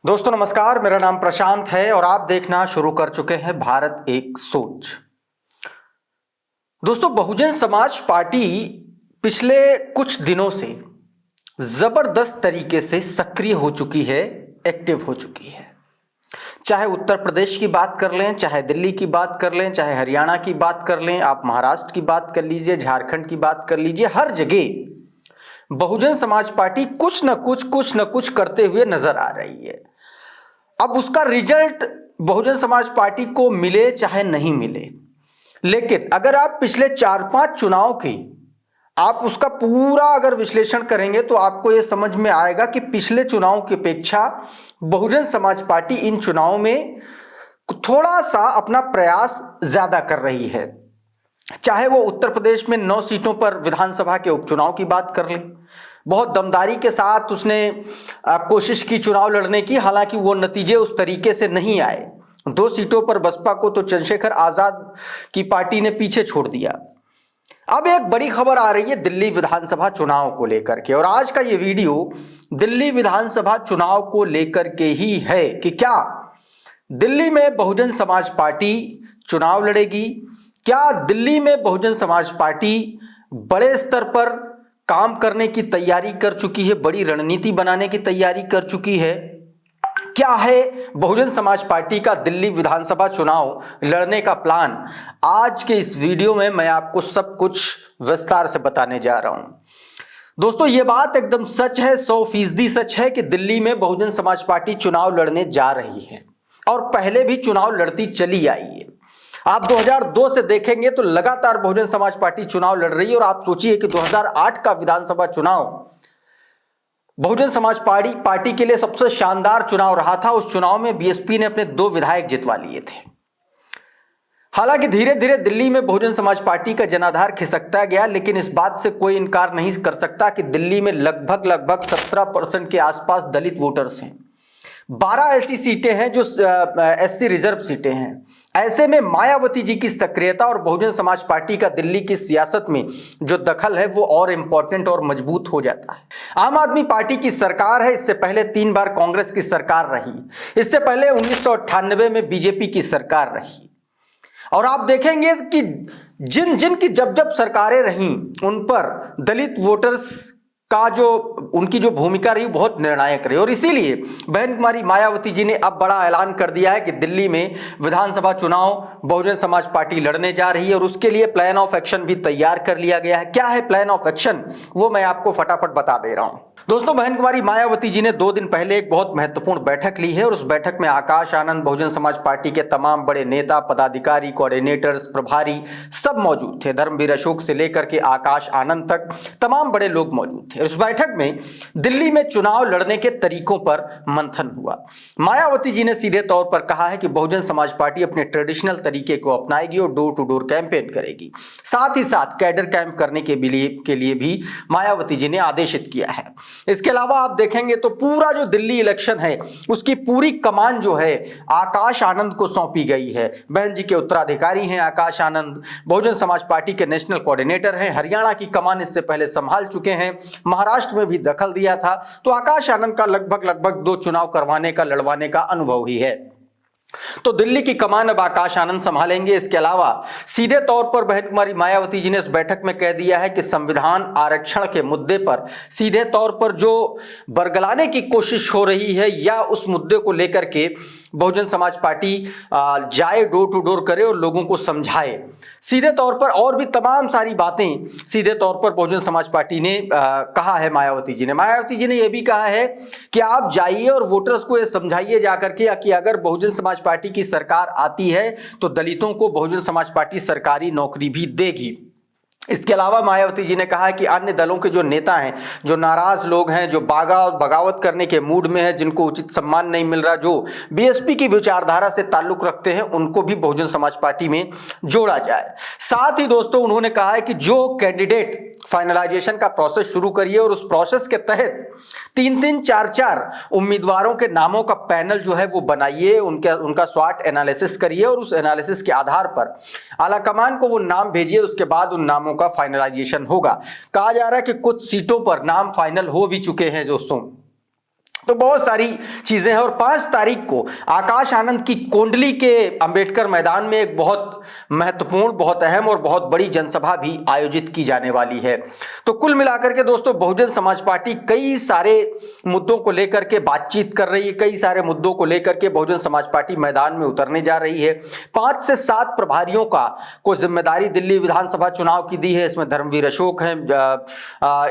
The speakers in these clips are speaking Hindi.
दोस्तों नमस्कार, मेरा नाम प्रशांत है और आप देखना शुरू कर चुके हैं भारत एक सोच। दोस्तों, बहुजन समाज पार्टी पिछले कुछ दिनों से जबरदस्त तरीके से सक्रिय हो चुकी है, एक्टिव हो चुकी है। चाहे उत्तर प्रदेश की बात कर लें, चाहे दिल्ली की बात कर लें, चाहे हरियाणा की बात कर लें, आप महाराष्ट्र की बात कर लीजिए, झारखंड की बात कर लीजिए, हर जगह बहुजन समाज पार्टी कुछ न कुछ करते हुए नजर आ रही है। अब उसका रिजल्ट बहुजन समाज पार्टी को मिले चाहे नहीं मिले, लेकिन अगर आप पिछले 4-5 चुनाव की आप उसका पूरा अगर विश्लेषण करेंगे तो आपको यह समझ में आएगा कि पिछले चुनाव की अपेक्षा बहुजन समाज पार्टी इन चुनावों में थोड़ा सा अपना प्रयास ज्यादा कर रही है। चाहे वो उत्तर प्रदेश में 9 सीटों पर विधानसभा के उपचुनाव की बात कर लें, बहुत दमदारी के साथ उसने कोशिश की चुनाव लड़ने की, हालांकि वो नतीजे उस तरीके से नहीं आए। 2 सीटों पर बसपा को तो चंद्रशेखर आजाद की पार्टी ने पीछे छोड़ दिया। अब एक बड़ी खबर आ रही है दिल्ली विधानसभा चुनाव को लेकर के, और आज का ये वीडियो दिल्ली विधानसभा चुनाव को लेकर के ही है कि क्या दिल्ली में बहुजन समाज पार्टी चुनाव लड़ेगी, क्या दिल्ली में बहुजन समाज पार्टी बड़े स्तर पर काम करने की तैयारी कर चुकी है, बड़ी रणनीति बनाने की तैयारी कर चुकी है, क्या है बहुजन समाज पार्टी का दिल्ली विधानसभा चुनाव लड़ने का प्लान। आज के इस वीडियो में मैं आपको सब कुछ विस्तार से बताने जा रहा हूं। दोस्तों, यह बात एकदम सच है, 100% सच है कि दिल्ली में बहुजन समाज पार्टी चुनाव लड़ने जा रही है और पहले भी चुनाव लड़ती चली आई है। आप 2002 से देखेंगे तो लगातार बहुजन समाज पार्टी चुनाव लड़ रही है, और आप सोचिए कि 2008 का विधानसभा चुनाव बहुजन समाज पार्टी के लिए सबसे शानदार चुनाव रहा था। उस चुनाव में बीएसपी ने अपने 2 विधायक जितवा लिए थे। हालांकि धीरे धीरे दिल्ली में बहुजन समाज पार्टी का जनाधार खिसकता गया, लेकिन इस बात से कोई इनकार नहीं कर सकता कि दिल्ली में लगभग 17% के आसपास दलित वोटर्स हैं। 12 ऐसी सीटें हैं जो एससी रिजर्व सीटें हैं। ऐसे में मायावती जी की सक्रियता और बहुजन समाज पार्टी का दिल्ली की सियासत में जो दखल है वो और इंपॉर्टेंट और मजबूत हो जाता है। आम आदमी पार्टी की सरकार है, इससे पहले 3 बार कांग्रेस की सरकार रही, इससे पहले 1998 में बीजेपी की सरकार रही। और आप देखेंगे कि जिन की जब सरकारें रहीं उन पर दलित वोटर्स का उनकी जो भूमिका रही बहुत निर्णायक रही, और इसीलिए बहन कुमारी मायावती जी ने अब बड़ा ऐलान कर दिया है कि दिल्ली में विधानसभा चुनाव बहुजन समाज पार्टी लड़ने जा रही है, और उसके लिए प्लान ऑफ एक्शन भी तैयार कर लिया गया है। क्या है प्लान ऑफ एक्शन, वो मैं आपको फटाफट बता दे रहा हूं। दोस्तों, बहन कुमारी मायावती जी ने 2 दिन पहले एक बहुत महत्वपूर्ण बैठक ली है, और उस बैठक में आकाश आनंद, बहुजन समाज पार्टी के तमाम बड़े नेता, पदाधिकारी, कोऑर्डिनेटर्स, प्रभारी सब मौजूद थे। धर्मवीर अशोक से लेकर के आकाश आनंद तक तमाम बड़े लोग मौजूद थे। उस बैठक में दिल्ली में चुनाव लड़ने के तरीकों पर मंथन हुआ। मायावती जी ने सीधे तौर पर कहा है कि बहुजन समाज पार्टी अपने ट्रेडिशनल तरीके को अपनाएगी और डोर टू डोर कैंपेन करेगी। साथ ही साथ कैडर कैंप करने के लिए भी मायावती जी ने आदेशित किया है। इसके अलावा आप देखेंगे तो पूरा जो दिल्ली इलेक्शन है उसकी पूरी कमान जो है आकाश आनंद को सौंपी गई है। बहन जी के उत्तराधिकारी हैं आकाश आनंद, बहुजन समाज पार्टी के नेशनल कोऑर्डिनेटर हैं, हरियाणा की कमान इससे पहले संभाल चुके हैं, महाराष्ट्र में भी दखल दिया था। तो आकाश आनंद का लगभग 2 चुनाव करवाने का, लड़वाने का अनुभव ही है। तो दिल्ली की कमान अब आकाश आनंद संभालेंगे। इसके अलावा सीधे तौर पर बहन कुमारी मायावती जी ने इस बैठक में कह दिया है कि संविधान आरक्षण के मुद्दे पर सीधे तौर पर जो बरगलाने की कोशिश हो रही है या उस मुद्दे को लेकर के बहुजन समाज पार्टी जाए, डोर टू डोर करे और लोगों को समझाए। सीधे तौर पर और भी तमाम सारी बातें सीधे तौर पर बहुजन समाज पार्टी ने कहा है मायावती जी ने। मायावती जी ने यह भी कहा है कि आप जाइए और वोटर्स को यह समझाइए जाकर के कि अगर बहुजन समाज पार्टी की सरकार आती है तो दलितों को बहुजन समाज पार्टी सरकारी नौकरी भी देगी। इसके अलावा मायावती जी ने कहा है कि अन्य दलों के जो नेता हैं, जो नाराज लोग हैं, जो बगावत करने के मूड में है, जिनको उचित सम्मान नहीं मिल रहा, जो बीएसपी की विचारधारा से ताल्लुक रखते हैं, उनको भी बहुजन समाज पार्टी में जोड़ा जाए। साथ ही दोस्तों उन्होंने कहा है कि जो कैंडिडेट फाइनलाइजेशन का प्रोसेस शुरू करिए और उस प्रोसेस के तहत 3-3, 4-4 उम्मीदवारों के नामों का पैनल जो है वो बनाइए, उनका स्वॉट एनालिसिस करिए और उस एनालिसिस के आधार पर आलाकमान को वो नाम भेजिए। उसके बाद उन नामों का फाइनलाइजेशन होगा। कहा जा रहा है कि कुछ सीटों पर नाम फाइनल हो भी चुके हैं दोस्तों। तो बहुत सारी चीजें हैं और 5 तारीख को आकाश आनंद की कोंडली के अंबेडकर मैदान में एक बहुत महत्वपूर्ण, बहुत अहम और बहुत बड़ी जनसभा भी आयोजित की जाने वाली है। तो कुल मिलाकर के दोस्तों बहुजन समाज पार्टी कई सारे मुद्दों को लेकर के बातचीत कर रही है, कई सारे मुद्दों को लेकर के बहुजन समाज पार्टी मैदान में उतरने जा रही है। 5 से 7 प्रभारियों को जिम्मेदारी दिल्ली विधानसभा चुनाव की दी है। इसमें धर्मवीर अशोक हैं,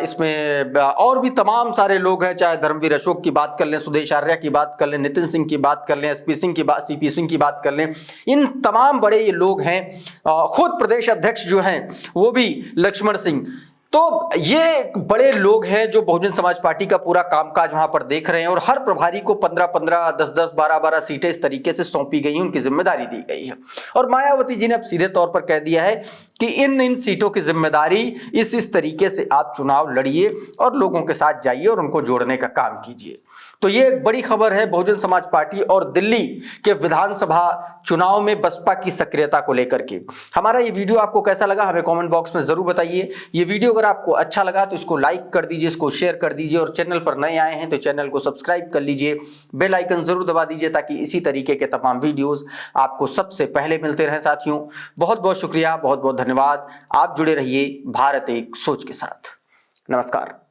इसमें और भी तमाम सारे लोग हैं, चाहे धर्मवीर अशोक की बात कर लें, सुदेश आर्या की बात कर लें, नितिन सिंह की बात कर लें, एसपी सिंह की बात, सीपी सिंह की बात कर लें, इन तमाम बड़े ये लोग हैं। खुद प्रदेश अध्यक्ष जो हैं वो भी लक्ष्मण सिंह। तो ये बड़े लोग हैं जो बहुजन समाज पार्टी का पूरा कामकाज वहां पर देख रहे हैं और हर प्रभारी को 15-15, 10-10, 12-12 सीटें इस तरीके से सौंपी गई हैं, उनकी जिम्मेदारी दी गई है। और मायावती जी ने अब सीधे तौर पर कह दिया है कि इन सीटों की जिम्मेदारी इस तरीके से आप चुनाव लड़िए और लोगों के साथ जाइए और उनको जोड़ने का काम कीजिए। तो ये एक बड़ी खबर है बहुजन समाज पार्टी और दिल्ली के विधानसभा चुनाव में बसपा की सक्रियता को लेकर के। हमारा ये वीडियो आपको कैसा लगा हमें कमेंट बॉक्स में जरूर बताइए। ये वीडियो अगर आपको अच्छा लगा तो इसको लाइक कर दीजिए, इसको शेयर कर दीजिए और चैनल पर नए आए हैं तो चैनल को सब्सक्राइब कर लीजिए, बेल आइकन जरूर दबा दीजिए ताकि इसी तरीके के तमाम वीडियोस आपको सबसे पहले मिलते रहें। साथियों बहुत बहुत शुक्रिया, बहुत बहुत धन्यवाद। आप जुड़े रहिए भारत एक सोच के साथ। नमस्कार।